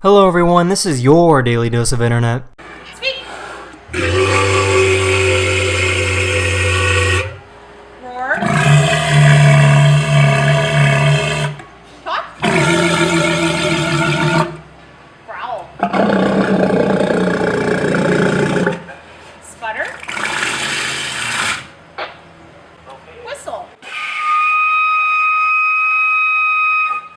Hello everyone, this is your daily dose of internet. Speak. Roar. Talk. Growl. Sputter. Whistle.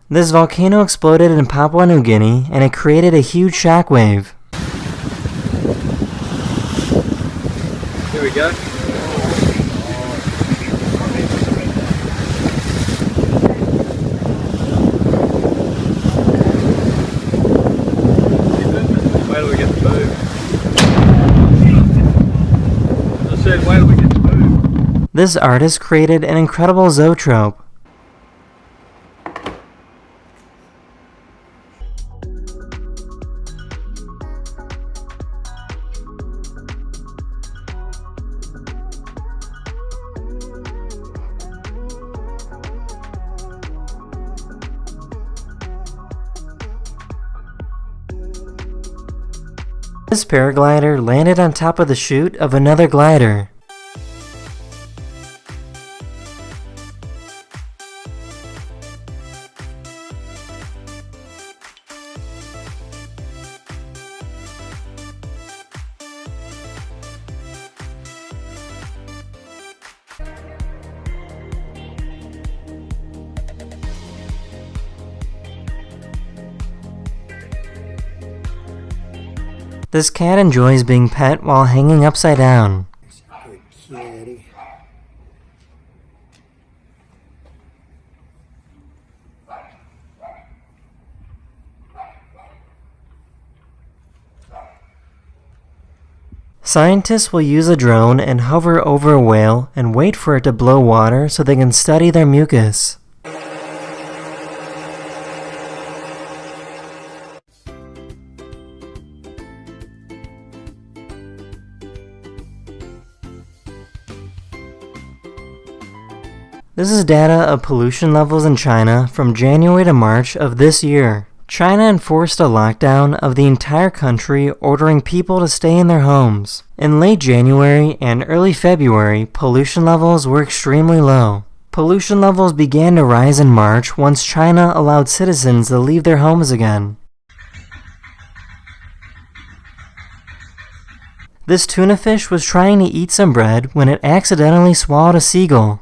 This volcano exploded in Papua New Guinea and it created a huge shockwave. Here we go. Wait till we get to move. I said, wait till we get to move. This artist created an incredible zoetrope. This paraglider landed on top of the chute of another glider. This cat enjoys being pet while hanging upside down. Good kitty. Scientists will use a drone and hover over a whale and wait for it to blow water so they can study their mucus. This is data of pollution levels in China from January to March of this year. China enforced a lockdown of the entire country, ordering people to stay in their homes. In late January and early February, pollution levels were extremely low. Pollution levels began to rise in March once China allowed citizens to leave their homes again. This tuna fish was trying to eat some bread when it accidentally swallowed a seagull.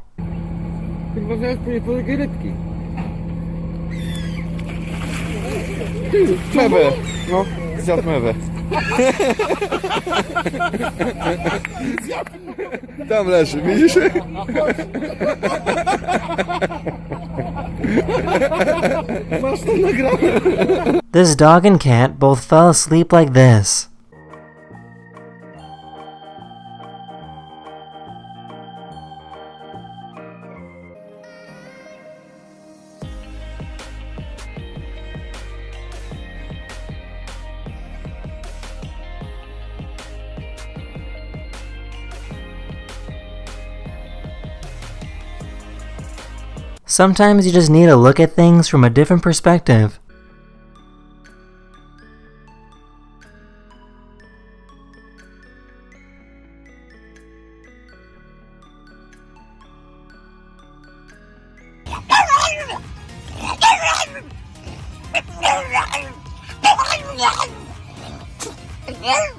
Mewę, no, zjadł mewę. Tam leży, widzisz? Masz to nagrane. This dog and cat both fell asleep like this. Sometimes you just need to look at things from a different perspective.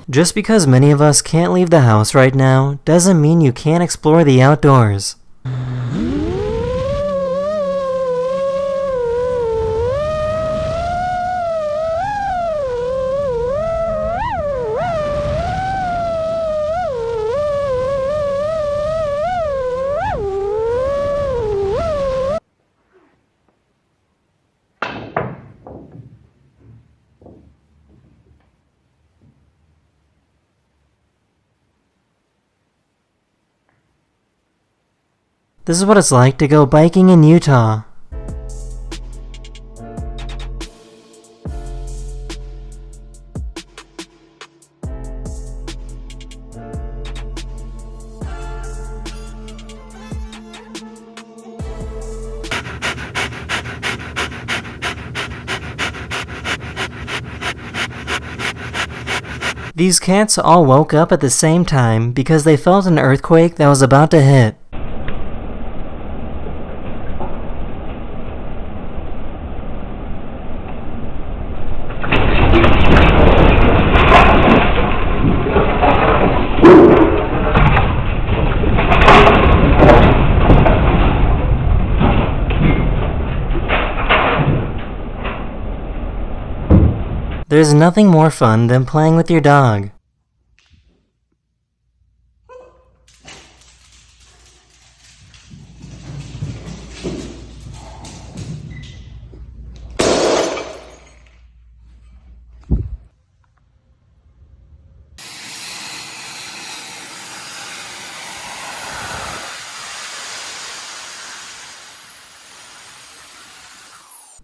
Just because many of us can't leave the house right now doesn't mean you can't explore the outdoors. This is what it's like to go biking in Utah. These cats all woke up at the same time because they felt an earthquake that was about to hit. There's nothing more fun than playing with your dog.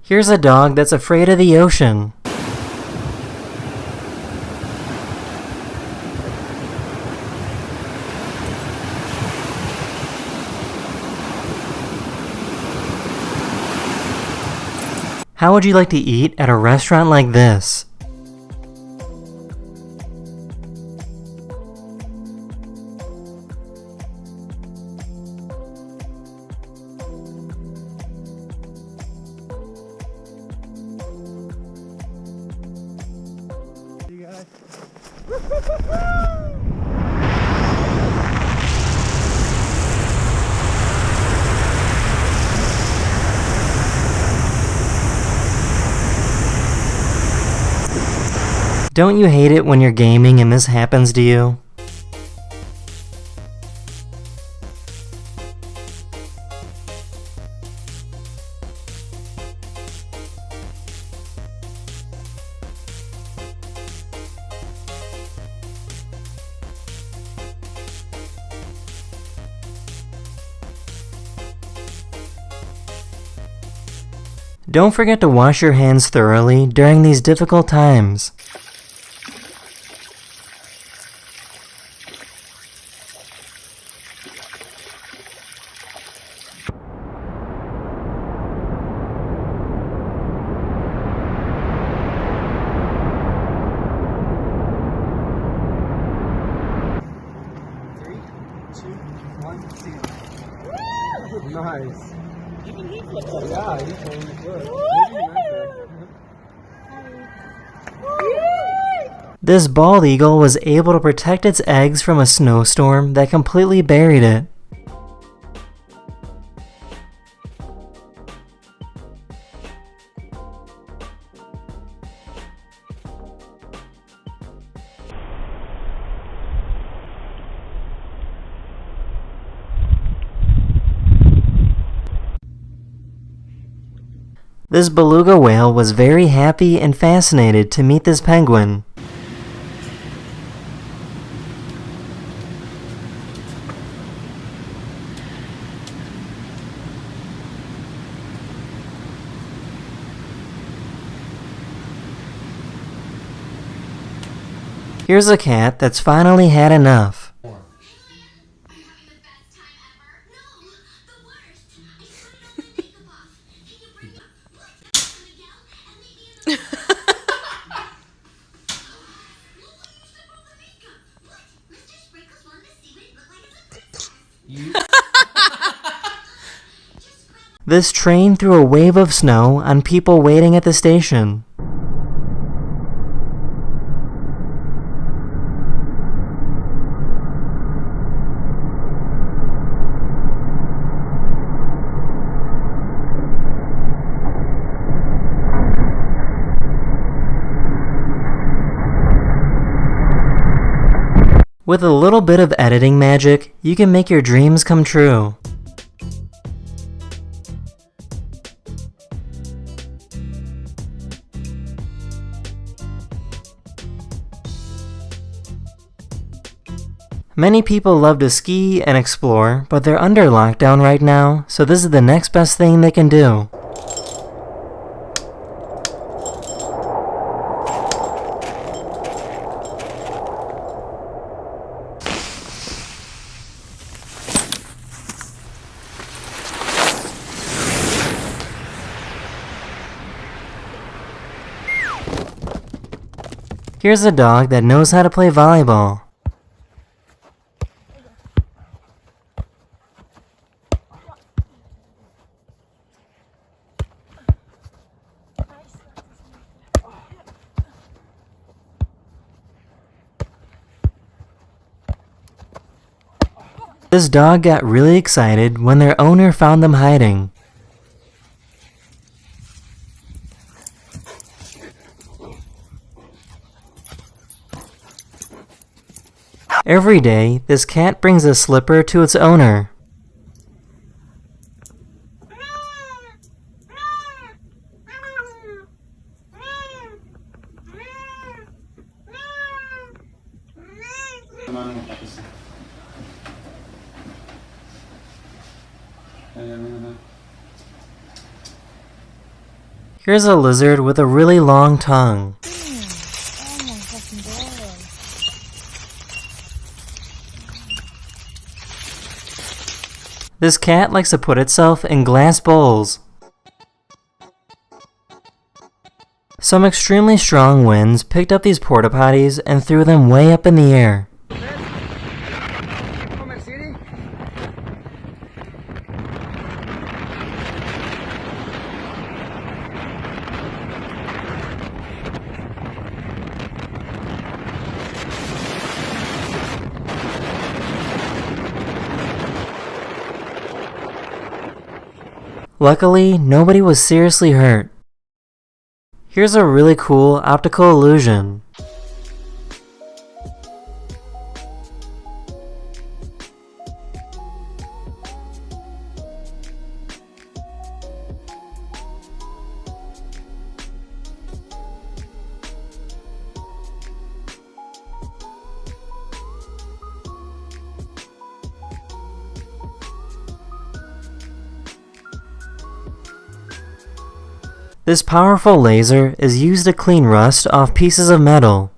Here's a dog that's afraid of the ocean. How would you like to eat at a restaurant like this? Don't you hate it when you're gaming and this happens to you? Don't forget to wash your hands thoroughly during these difficult times. Nice. Even he flipped over. Yeah, he totally flipped. This bald eagle was able to protect its eggs from a snowstorm that completely buried it. This beluga whale was very happy and fascinated to meet this penguin. Here's a cat that's finally had enough. This train threw a wave of snow on people waiting at the station. With a little bit of editing magic, you can make your dreams come true. Many people love to ski and explore, but they're under lockdown right now, so this is the next best thing they can do. Here's a dog that knows how to play volleyball. This dog got really excited when their owner found them hiding. Every day, this cat brings a slipper to its owner. Here's a lizard with a really long tongue. This cat likes to put itself in glass bowls. Some extremely strong winds picked up these porta potties and threw them way up in the air. Luckily, nobody was seriously hurt. Here's a really cool optical illusion. This powerful laser is used to clean rust off pieces of metal.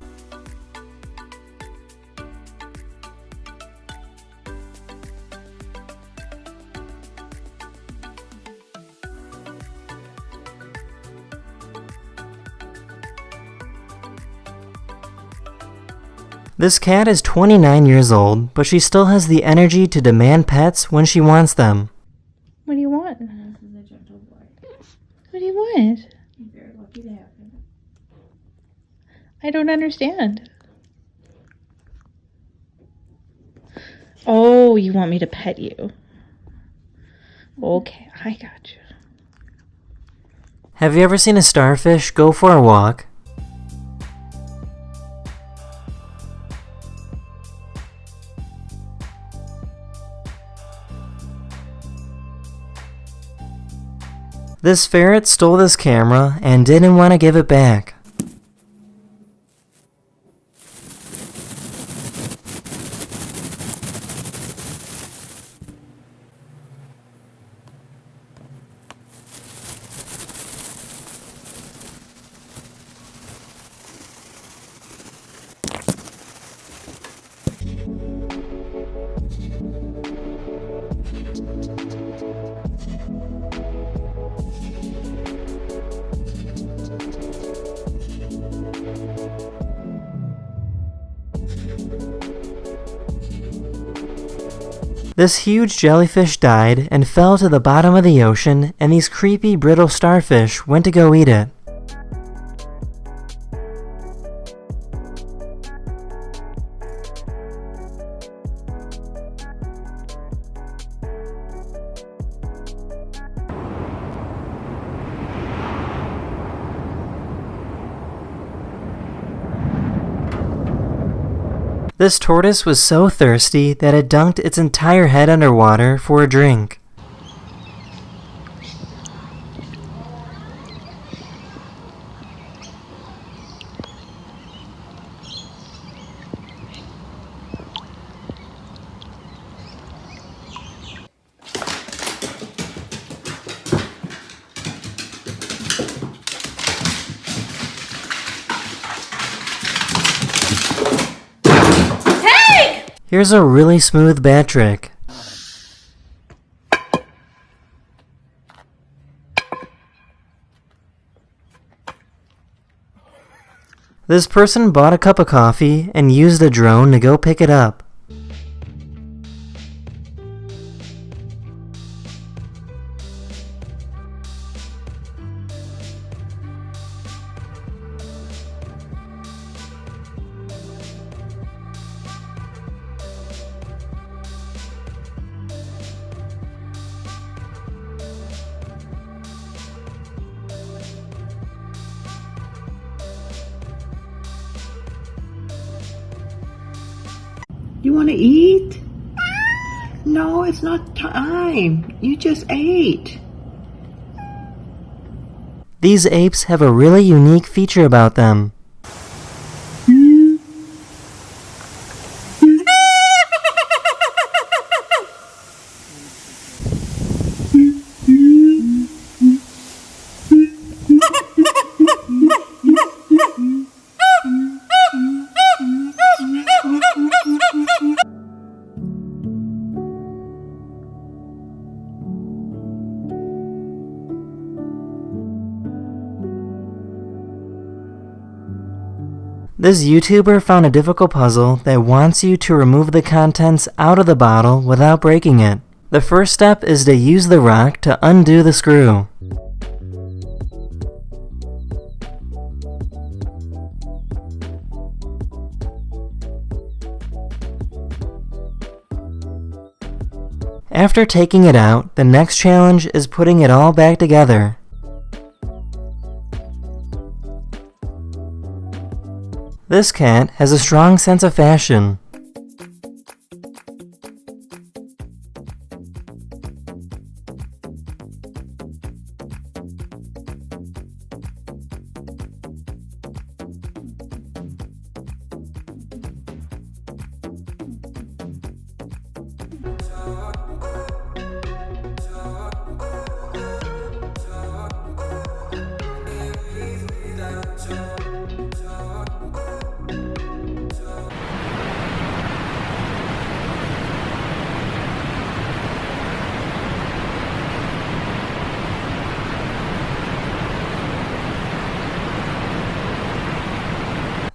This cat is 29 years old, but she still has the energy to demand pets when she wants them. What do you want? What do you want? You're very lucky to have him. I don't understand. Oh, you want me to pet you? Okay, I got you. Have you ever seen a starfish go for a walk? This ferret stole this camera and didn't want to give it back. This huge jellyfish died and fell to the bottom of the ocean, and these creepy brittle starfish went to go eat it. This tortoise was so thirsty that it dunked its entire head underwater for a drink. Here's a really smooth bat trick. This person bought a cup of coffee and used a drone to go pick it up. You want to eat? No, it's not time. You just ate. These apes have a really unique feature about them. This YouTuber found a difficult puzzle that wants you to remove the contents out of the bottle without breaking it. The first step is to use the rock to undo the screw. After taking it out, the next challenge is putting it all back together. This cat has a strong sense of fashion.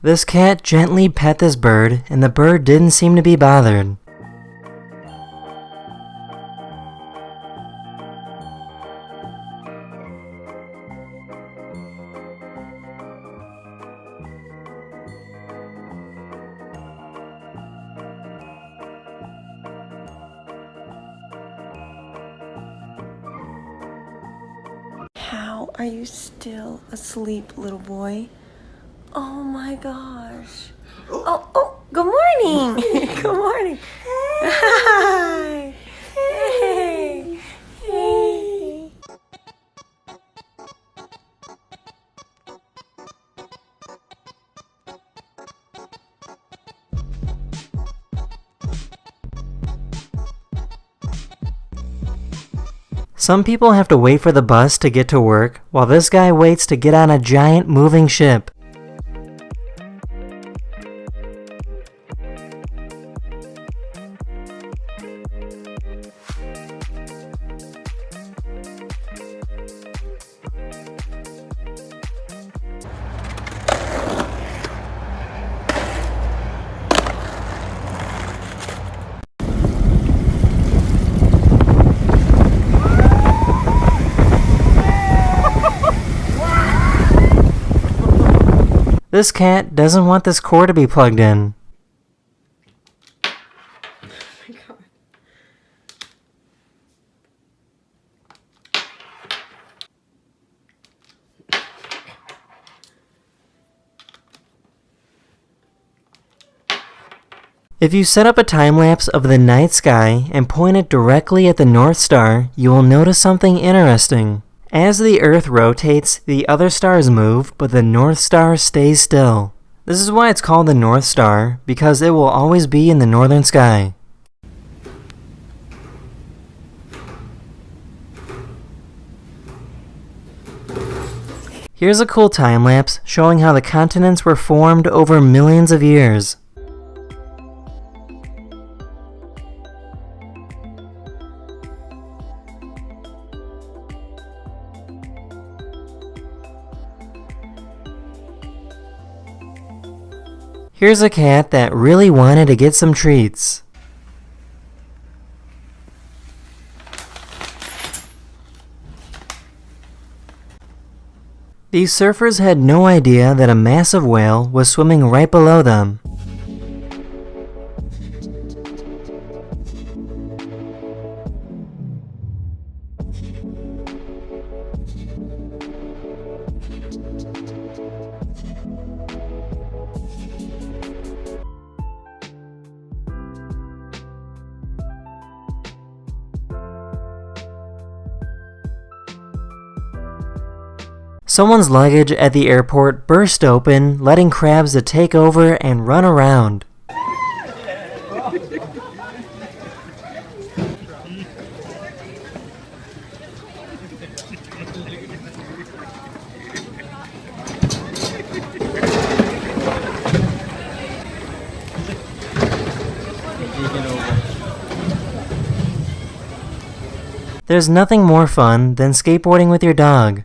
This cat gently pet this bird, and the bird didn't seem to be bothered. How are you still asleep, little boy? Oh my gosh. Oh, good morning. Good morning. Hi. Hey. Hey. Some people have to wait for the bus to get to work, while this guy waits to get on a giant moving ship. This cat doesn't want this cord to be plugged in. If you set up a time-lapse of the night sky and point it directly at the North Star, you will notice something interesting. As the Earth rotates, the other stars move, but the North Star stays still. This is why it's called the North Star, because it will always be in the northern sky. Here's a cool time-lapse showing how the continents were formed over millions of years. Here's a cat that really wanted to get some treats. These surfers had no idea that a massive whale was swimming right below them. Someone's luggage at the airport burst open, letting crabs to take over and run around. There's nothing more fun than skateboarding with your dog.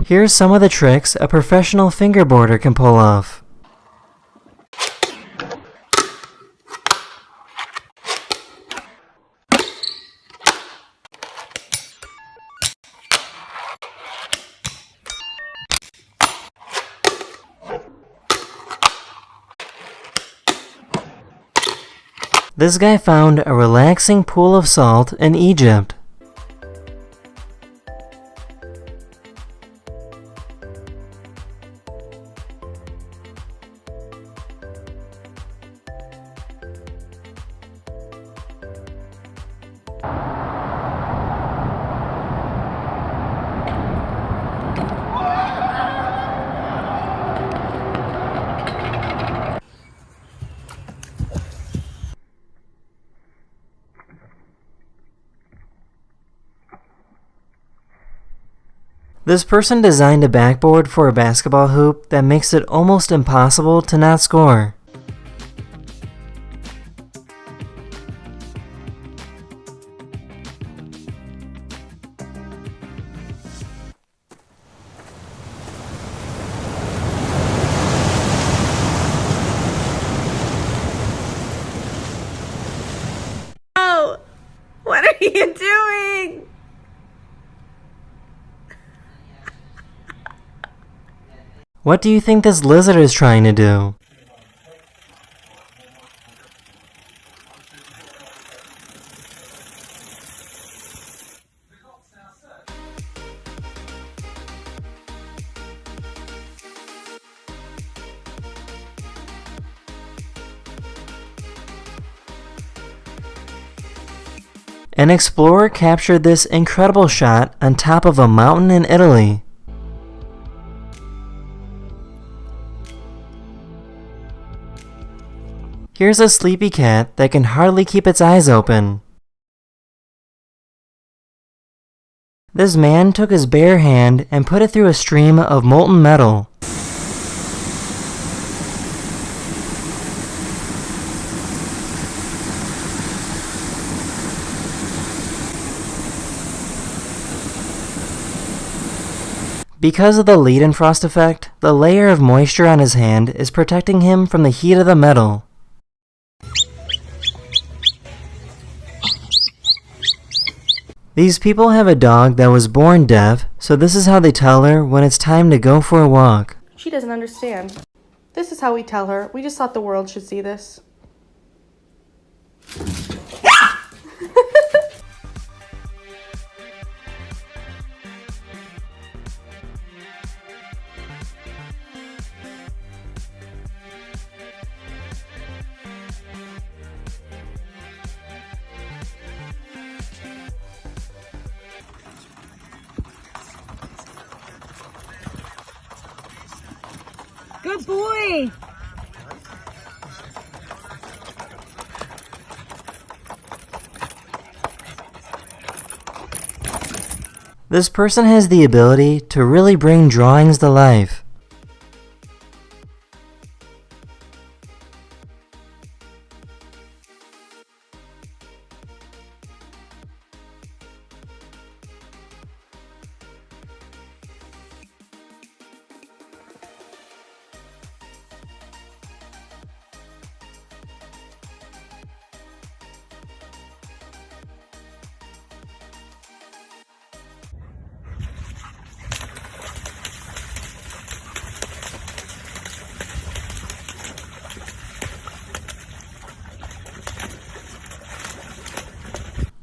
Here's some of the tricks a professional fingerboarder can pull off. This guy found a relaxing pool of salt in Egypt. This person designed a backboard for a basketball hoop that makes it almost impossible to not score. Oh, what are you doing? What do you think this lizard is trying to do? An explorer captured this incredible shot on top of a mountain in Italy. Here's a sleepy cat that can hardly keep its eyes open. This man took his bare hand and put it through a stream of molten metal. Because of the Leidenfrost effect, the layer of moisture on his hand is protecting him from the heat of the metal. These people have a dog that was born deaf, so this is how they tell her when it's time to go for a walk. She doesn't understand. This is how we tell her. We just thought the world should see this. Good boy. This person has the ability to really bring drawings to life.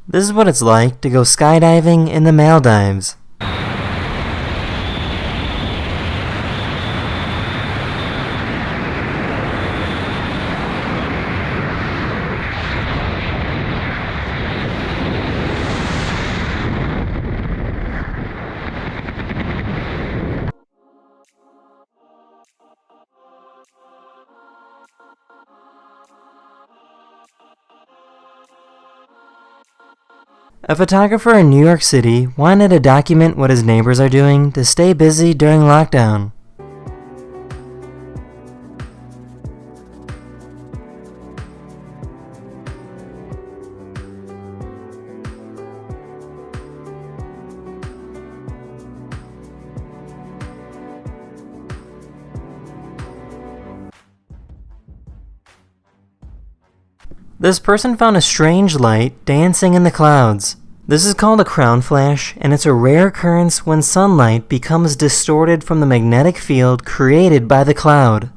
This is what it's like to go skydiving in the Maldives. A photographer in New York City wanted to document what his neighbors are doing to stay busy during lockdown. This person found a strange light dancing in the clouds. This is called a crown flash, and it's a rare occurrence when sunlight becomes distorted from the magnetic field created by the cloud.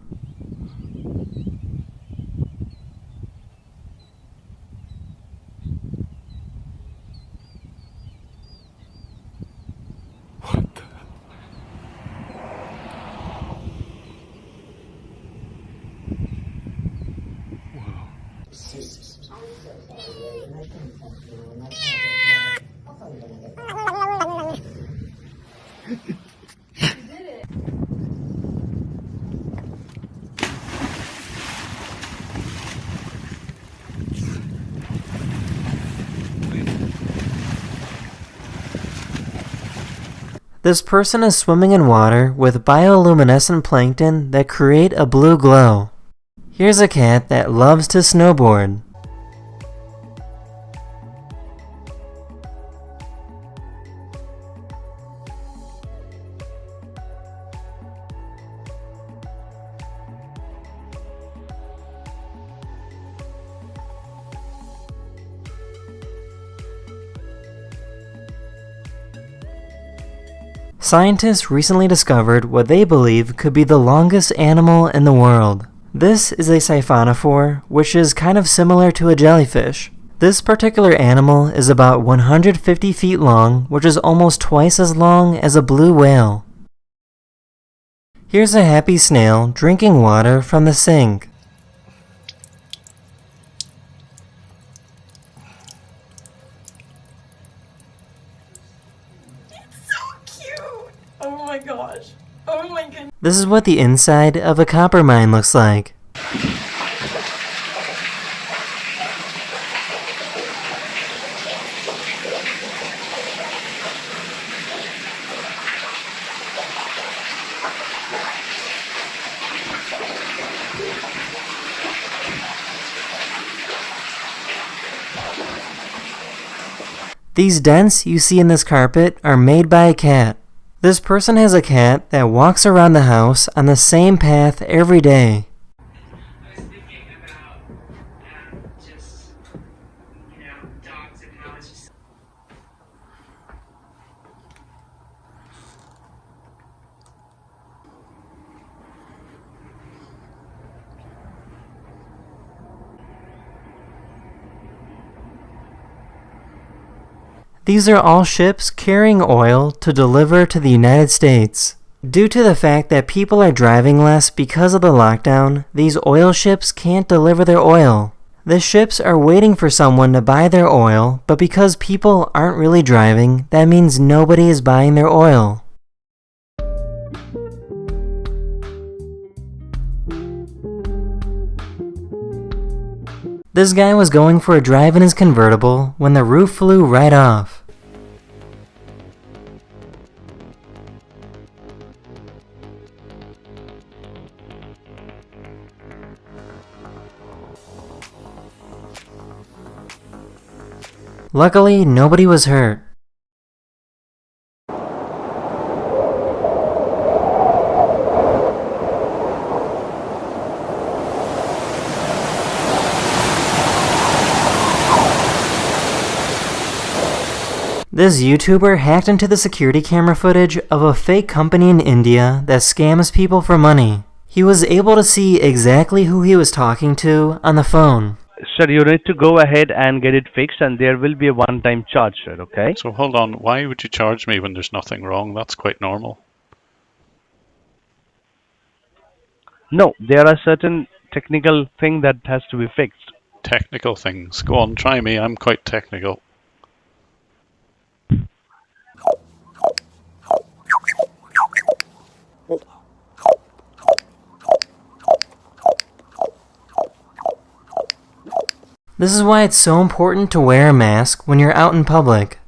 This person is swimming in water with bioluminescent plankton that create a blue glow. Here's a cat that loves to snowboard. Scientists recently discovered what they believe could be the longest animal in the world. This is a siphonophore, which is kind of similar to a jellyfish. This particular animal is about 150 feet long, which is almost twice as long as a blue whale. Here's a happy snail drinking water from the sink. Oh my gosh. Oh my goodness. This is what the inside of a copper mine looks like. These dents you see in this carpet are made by a cat. This person has a cat that walks around the house on the same path every day. I was thinking about just, dogs and how it's just. These are all ships carrying oil to deliver to the United States. Due to the fact that people are driving less because of the lockdown, these oil ships can't deliver their oil. The ships are waiting for someone to buy their oil, but because people aren't really driving, that means nobody is buying their oil. This guy was going for a drive in his convertible when the roof flew right off. Luckily, nobody was hurt. This YouTuber hacked into the security camera footage of a fake company in India that scams people for money. He was able to see exactly who he was talking to on the phone. Sir, you need to go ahead and get it fixed, and there will be a one-time charge, sir, okay? So hold on, why would you charge me when there's nothing wrong? That's quite normal. No, there are certain technical things that has to be fixed. Technical things. Go on, try me. I'm quite technical. This is why it's so important to wear a mask when you're out in public.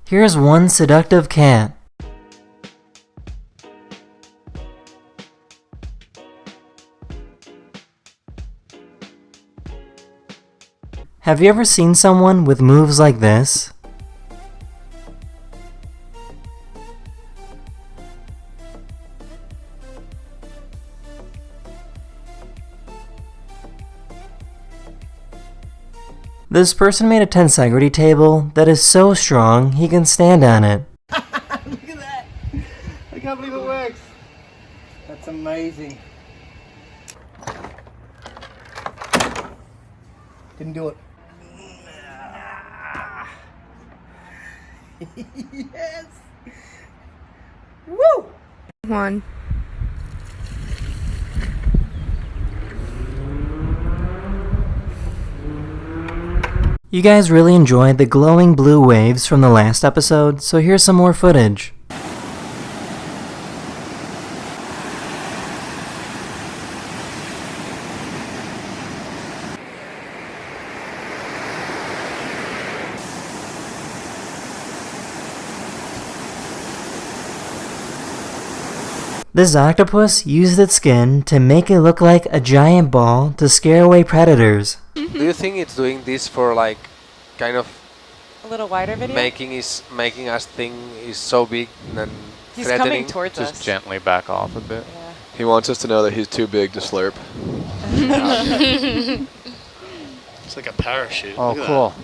Here's one seductive cat. Have you ever seen someone with moves like this? This person made a tensegrity table that is so strong he can stand on it. Look at that! I can't believe it works. That's amazing. Didn't do it. Yes! Woo! One. You guys really enjoyed the glowing blue waves from the last episode, so here's some more footage. This octopus used its skin to make it look like a giant ball to scare away predators. Do you think it's doing this for like kind of A little wider video? making us think is so big and He's threatening? coming towards Just us. gently back off a bit. Yeah. He wants us to know that he's too big to slurp. It's like a parachute. Oh, Look at cool.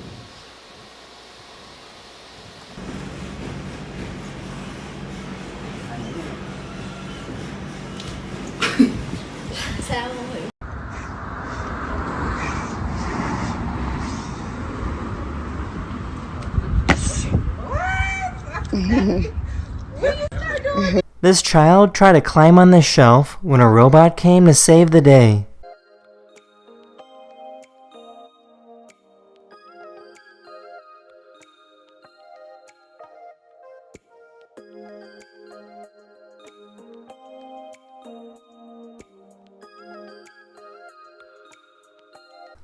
This child tried to climb on this shelf when a robot came to save the day.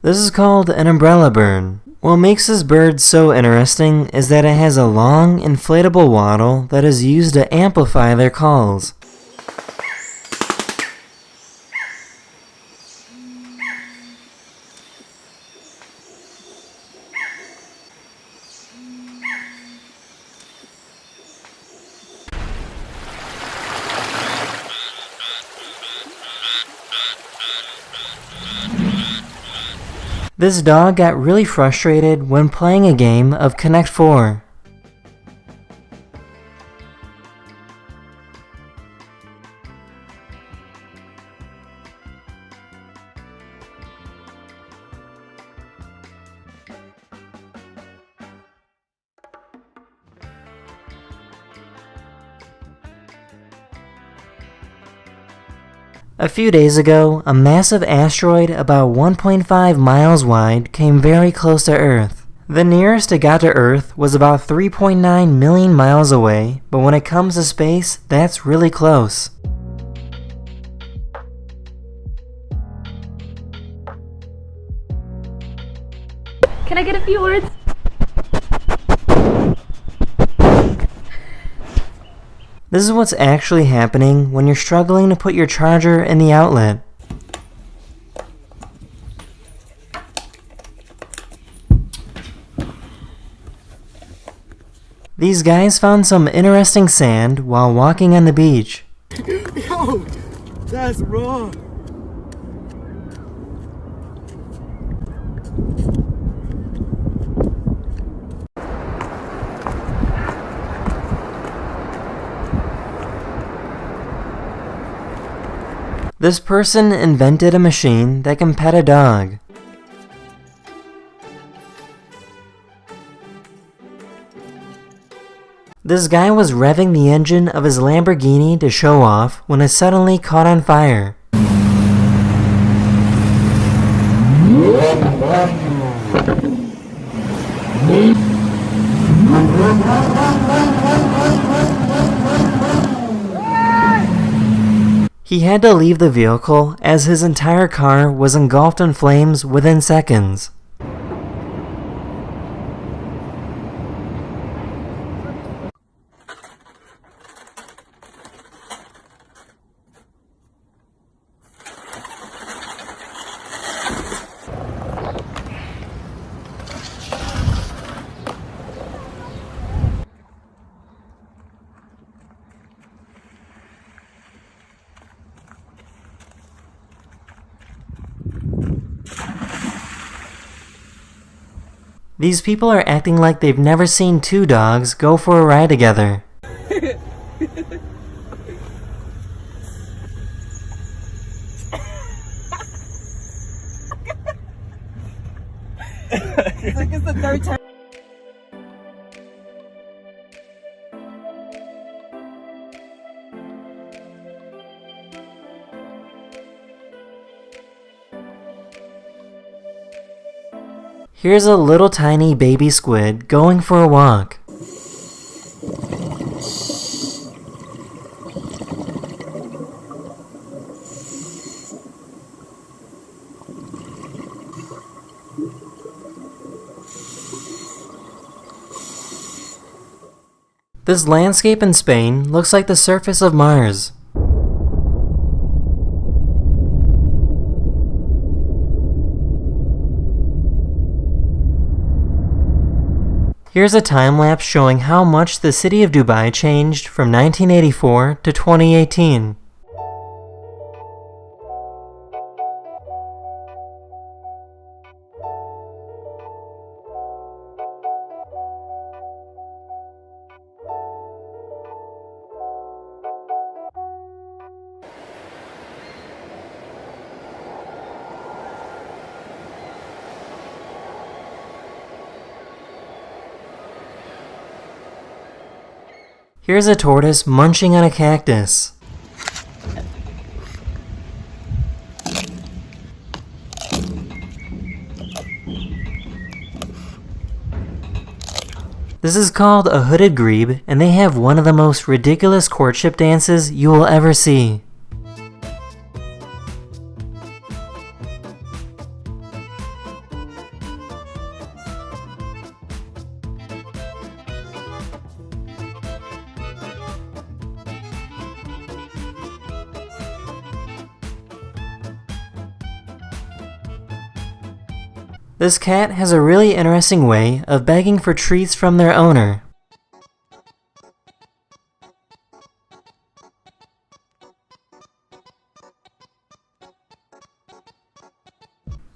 This is called an umbrella bird. What makes this bird so interesting is that it has a long, inflatable waddle that is used to amplify their calls. This dog got really frustrated when playing a game of Connect 4. A few days ago, a massive asteroid about 1.5 miles wide came very close to Earth. The nearest it got to Earth was about 3.9 million miles away, but when it comes to space, that's really close. Can I get a few words? This is what's actually happening when you're struggling to put your charger in the outlet. These guys found some interesting sand while walking on the beach. Yo, that's raw. This person invented a machine that can pet a dog. This guy was revving the engine of his Lamborghini to show off when it suddenly caught on fire. He had to leave the vehicle as his entire car was engulfed in flames within seconds. These people are acting like they've never seen two dogs go for a ride together. It's like it's the third time. Here's a little tiny baby squid going for a walk. This landscape in Spain looks like the surface of Mars. Here's a time-lapse showing how much the city of Dubai changed from 1984 to 2018. Here's a tortoise munching on a cactus. This is called a hooded grebe, and they have one of the most ridiculous courtship dances you will ever see. This cat has a really interesting way of begging for treats from their owner.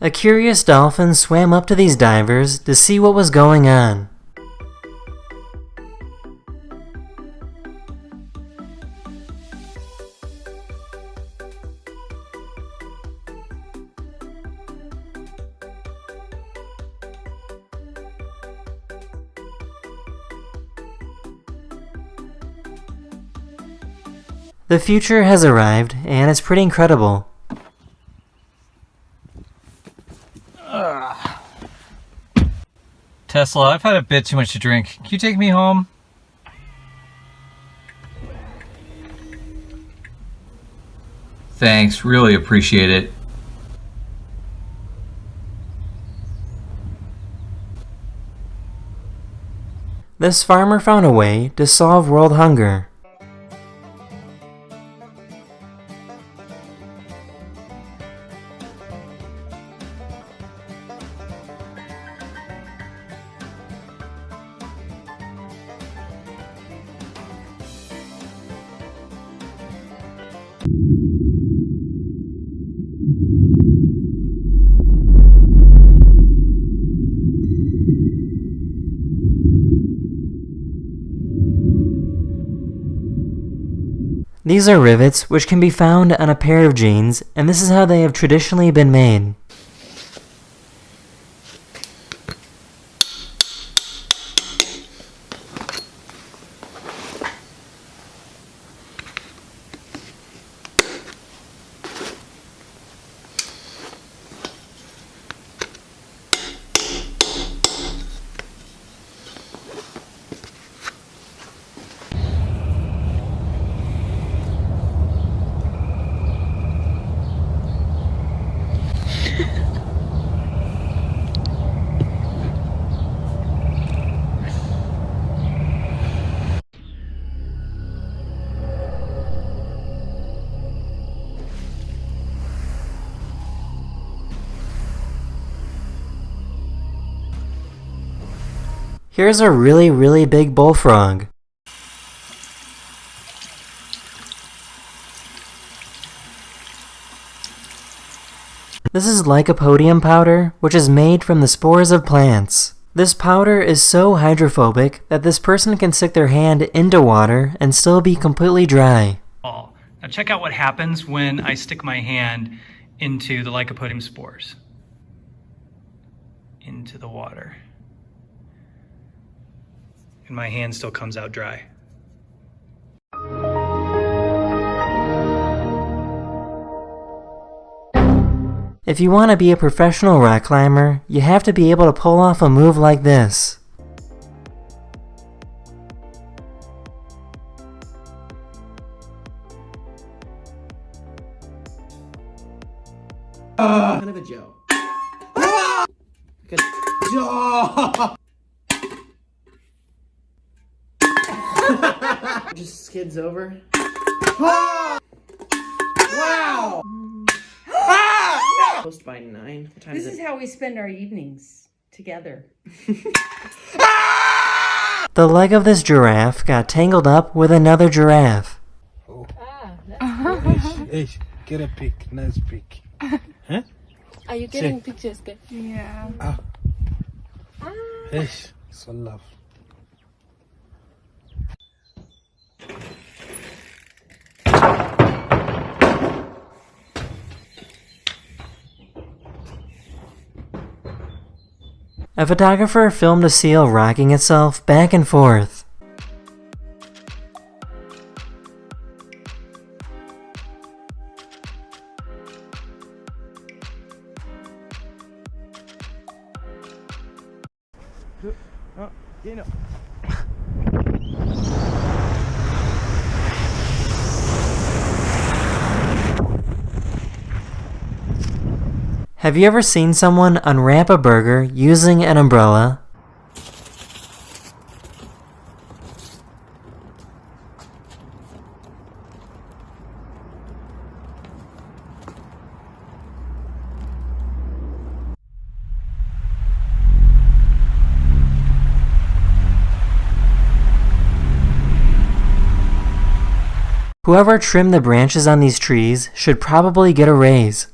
A curious dolphin swam up to these divers to see what was going on. The future has arrived, and it's pretty incredible. Tesla, I've had a bit too much to drink. Can you take me home? Thanks, really appreciate it. This farmer found a way to solve world hunger. These are rivets which can be found on a pair of jeans, and this is how they have traditionally been made. Here's a really big bullfrog. This is lycopodium powder, which is made from the spores of plants. This powder is so hydrophobic that this person can stick their hand into water and still be completely dry. Now check out what happens when I stick my hand into the lycopodium spores. Into the water. And my hand still comes out dry. If you want to be a professional rock climber, you have to be able to pull off a move like this. Kind of a joke. Just skids over. Wow! Post by 9. What time This is is it? how we spend our evenings together. The leg of this giraffe got tangled up with another giraffe. Hey, get a pic, nice pic. Huh? Are you getting pictures? Good. Yeah. Hey, so love. A photographer filmed a seal rocking itself back and forth. Have you ever seen someone unwrap a burger using an umbrella? Whoever trimmed the branches on these trees should probably get a raise.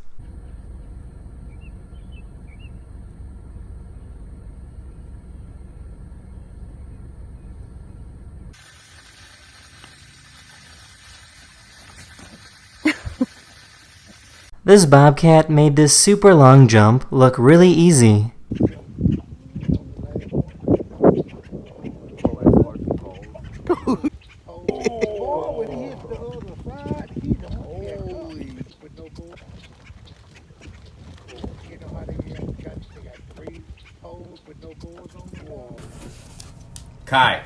This bobcat made this super long jump look really easy. Kai.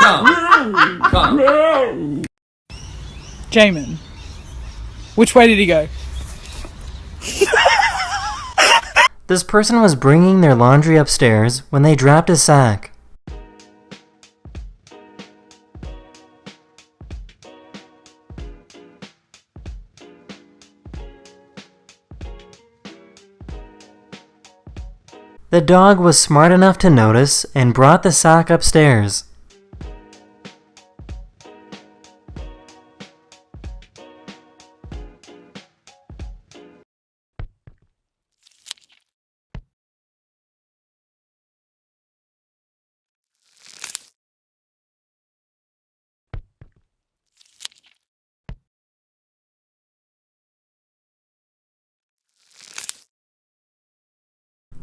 Come. Jamin. Which way did he go? This person was bringing their laundry upstairs when they dropped a sack. The dog was smart enough to notice and brought the sack upstairs.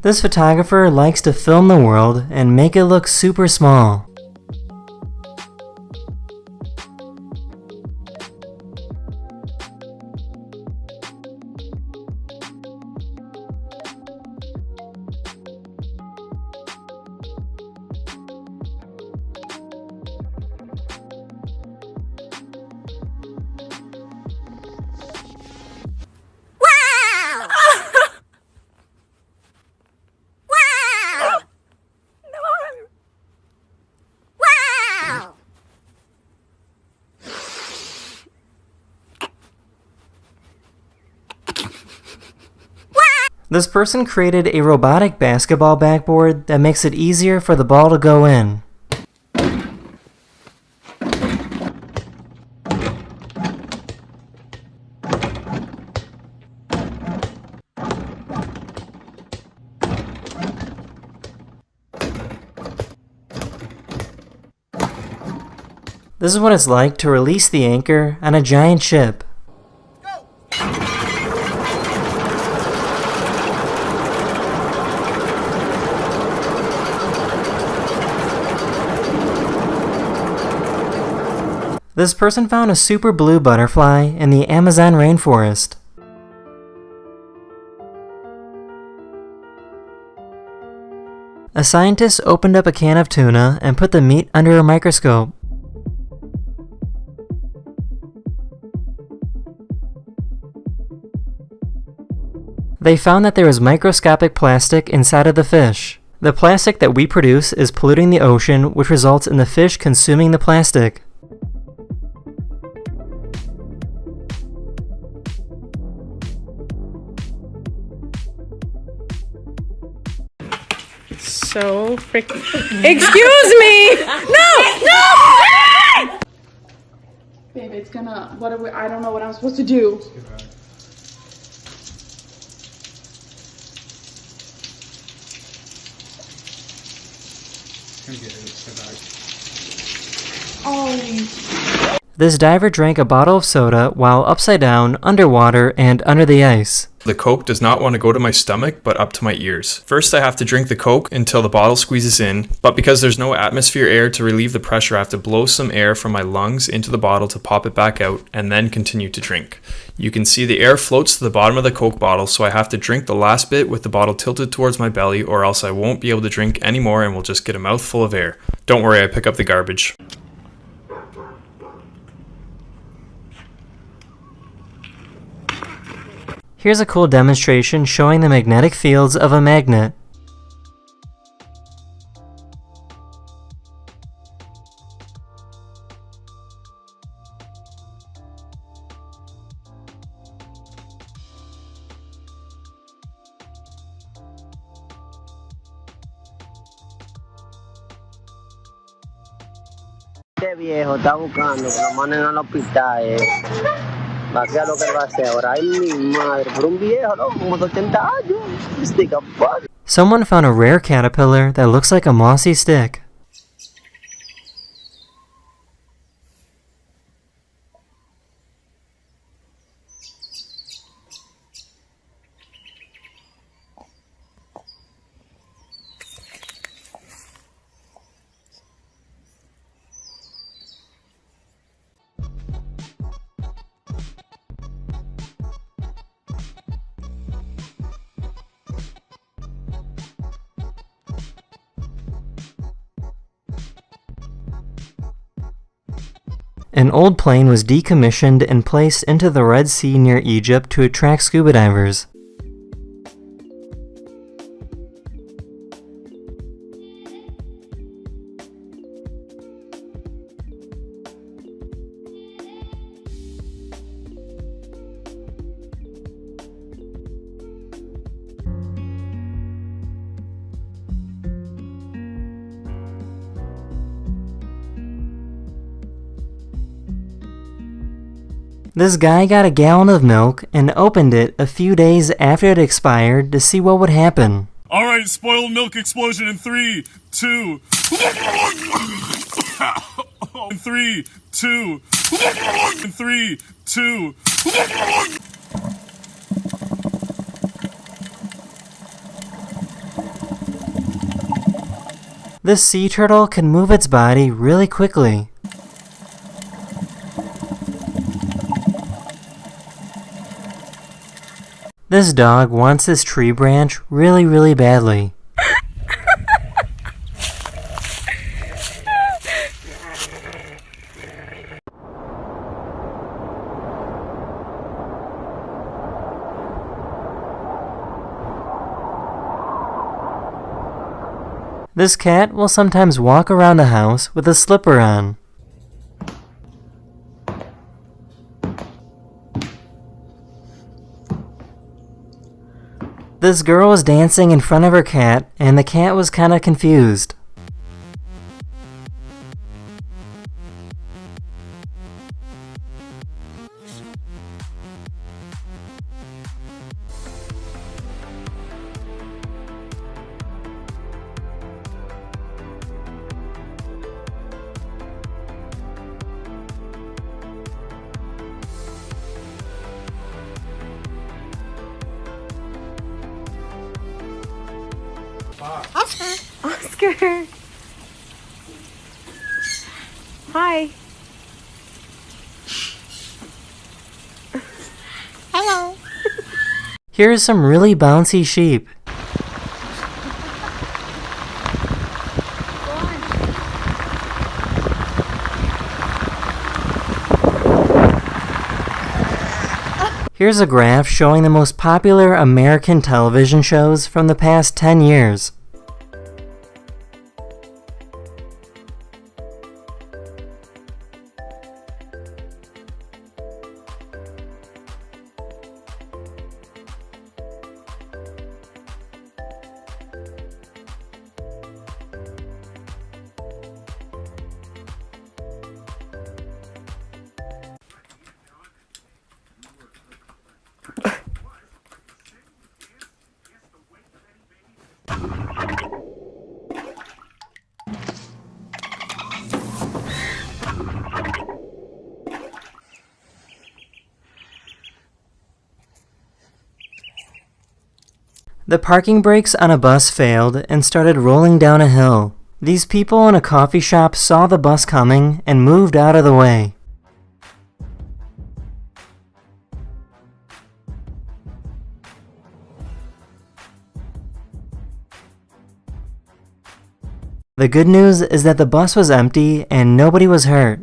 This photographer likes to film the world and make it look super small. This person created a robotic basketball backboard that makes it easier for the ball to go in. This is what it's like to release the anchor on a giant ship. This person found a super blue butterfly in the Amazon rainforest. A scientist opened up a can of tuna and put the meat under a microscope. They found that there was microscopic plastic inside of the fish. The plastic that we produce is polluting the ocean, which results in the fish consuming the plastic. So freaking. Excuse me! No! Babe, it's gonna. What are we? I don't know what I'm supposed to do. Oh. This diver drank a bottle of soda while upside down, underwater, and under the ice. The Coke does not want to go to my stomach, but up to my ears. First, I have to drink the Coke until the bottle squeezes in, but because there's no atmosphere air to relieve the pressure, I have to blow some air from my lungs into the bottle to pop it back out, and then continue to drink. You can see the air floats to the bottom of the Coke bottle, so I have to drink the last bit with the bottle tilted towards my belly, or else I won't be able to drink anymore and will just get a mouthful of air. Don't worry, I pick up the garbage. Here's a cool demonstration showing the magnetic fields of a magnet. Este viejo está buscando que lo manden al hospital. Va a quedar lo que va a hacer ahora. Ay, mi madre, por un viejo, ¿no? Como de 80 años. Stick up, fuck. Someone found a rare caterpillar that looks like a mossy stick. An old plane was decommissioned and placed into the Red Sea near Egypt to attract scuba divers. This guy got a gallon of milk and opened it a few days after it expired to see what would happen. Alright, spoiled milk explosion in 3, 2. In 3, 2. In 3, 2. This sea turtle can move its body really quickly. This dog wants this tree branch really badly. This cat will sometimes walk around the house with a slipper on. This girl was dancing in front of her cat, and the cat was kinda confused. Oscar! Hi. Hello. Here's some really bouncy sheep. Here's a graph showing the most popular American television shows from the past 10 years. The parking brakes on a bus failed and started rolling down a hill. These people in a coffee shop saw the bus coming and moved out of the way. The good news is that the bus was empty and nobody was hurt.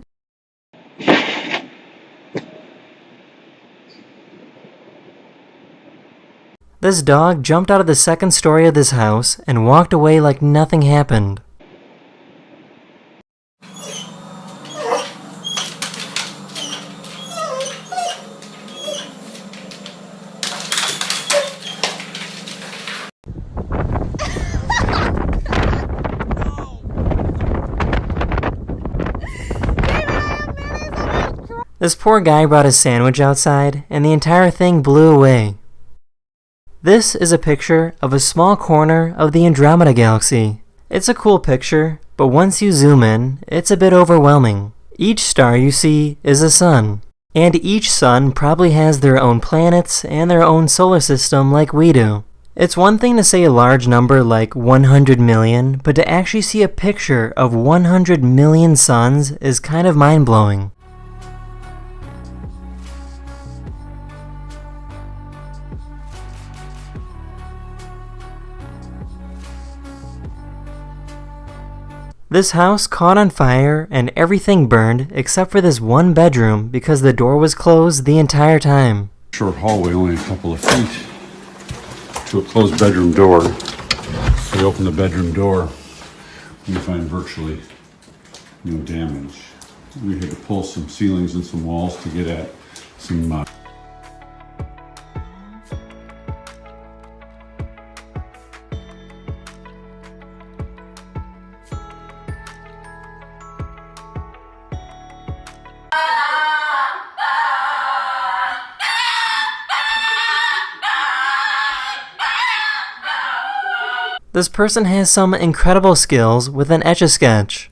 This dog jumped out of the second story of this house and walked away like nothing happened. This poor guy brought his sandwich outside and the entire thing blew away. This is a picture of a small corner of the Andromeda Galaxy. It's a cool picture, but once you zoom in, it's a bit overwhelming. Each star you see is a sun, and each sun probably has their own planets and their own solar system like we do. It's one thing to say a large number like 100 million, but to actually see a picture of 100 million suns is kind of mind-blowing. This house caught on fire and everything burned except for this one bedroom because the door was closed the entire time. Short hallway, only a couple of feet to a closed bedroom door. We open the bedroom door, we find virtually no damage. We had to pull some ceilings and some walls to get at some This person has some incredible skills with an Etch-a-Sketch.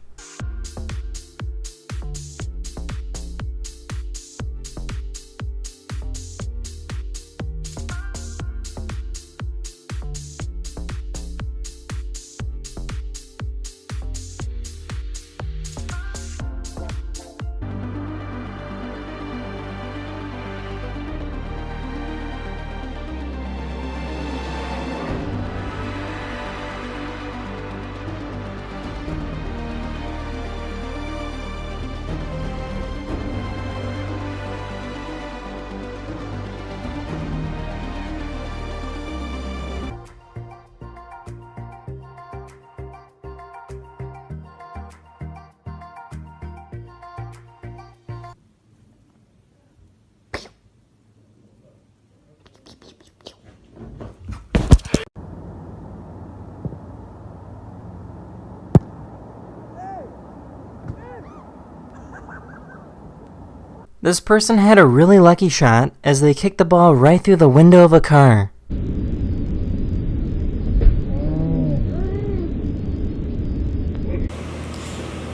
This person had a really lucky shot as they kicked the ball right through the window of a car.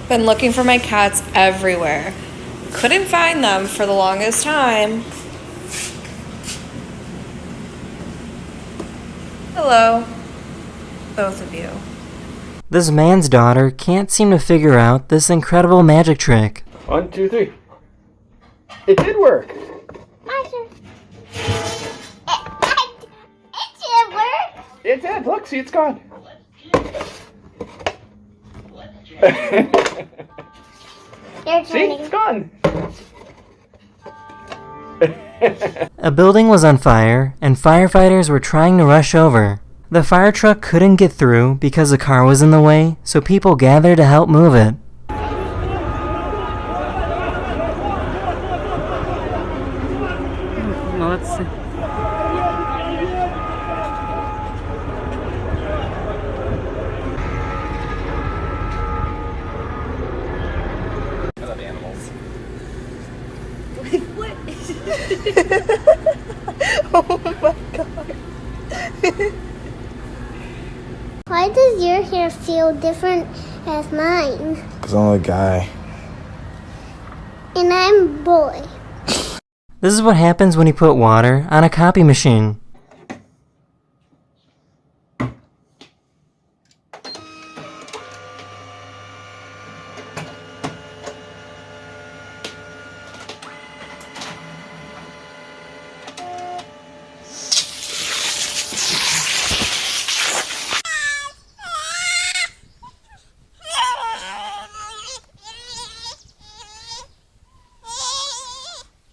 Been looking for my cats everywhere. Couldn't find them for the longest time. Hello, both of you. This man's daughter can't seem to figure out this incredible magic trick. 1, 2, 3. It did work. It did work. It did. Look, see, it's gone. See, it's gone. A building was on fire, and firefighters were trying to rush over. The fire truck couldn't get through because the car was in the way, so people gathered to help move it. Let's see. I love animals. Wait, what? Oh my god. Why does your hair feel different as mine? Because I'm a guy. And I'm a boy. This is what happens when you put water on a copy machine.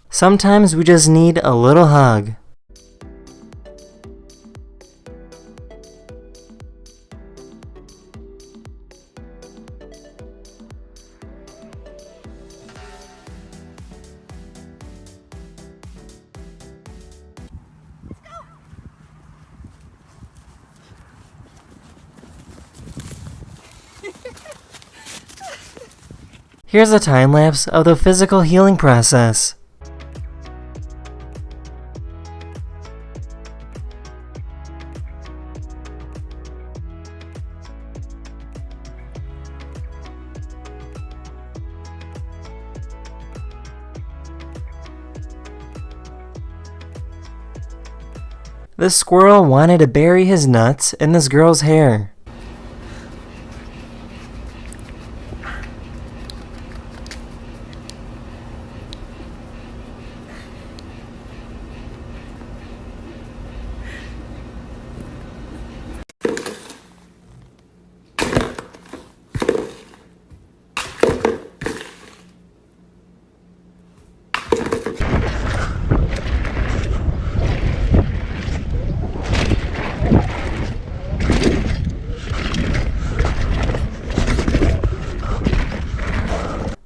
Sometimes we just need a little hug. Here's a time lapse of the physical healing process. This squirrel wanted to bury his nuts in this girl's hair.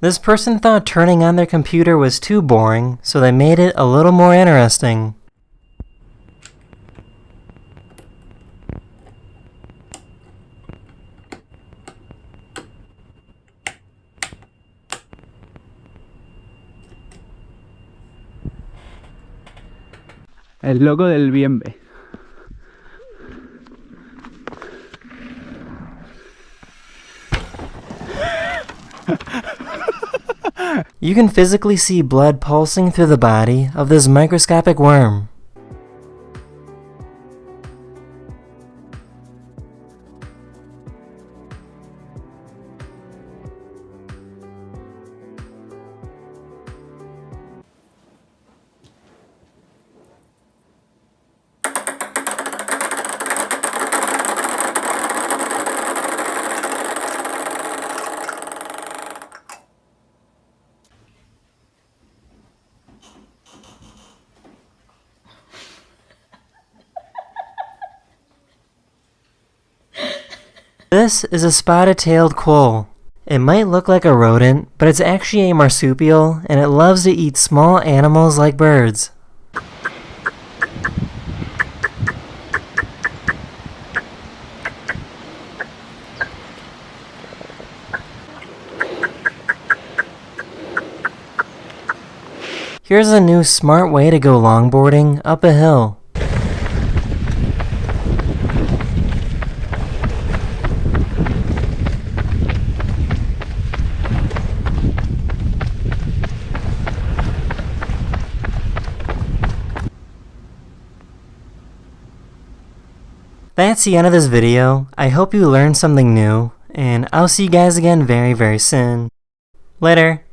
This person thought turning on their computer was too boring, so they made it a little more interesting. El logo del Bienve. You can physically see blood pulsing through the body of this microscopic worm. This is a spotted-tailed quoll. It might look like a rodent, but it's actually a marsupial, and it loves to eat small animals like birds. Here's a new smart way to go longboarding up a hill. That's the end of this video. I hope you learned something new, and I'll see you guys again very, very soon. Later.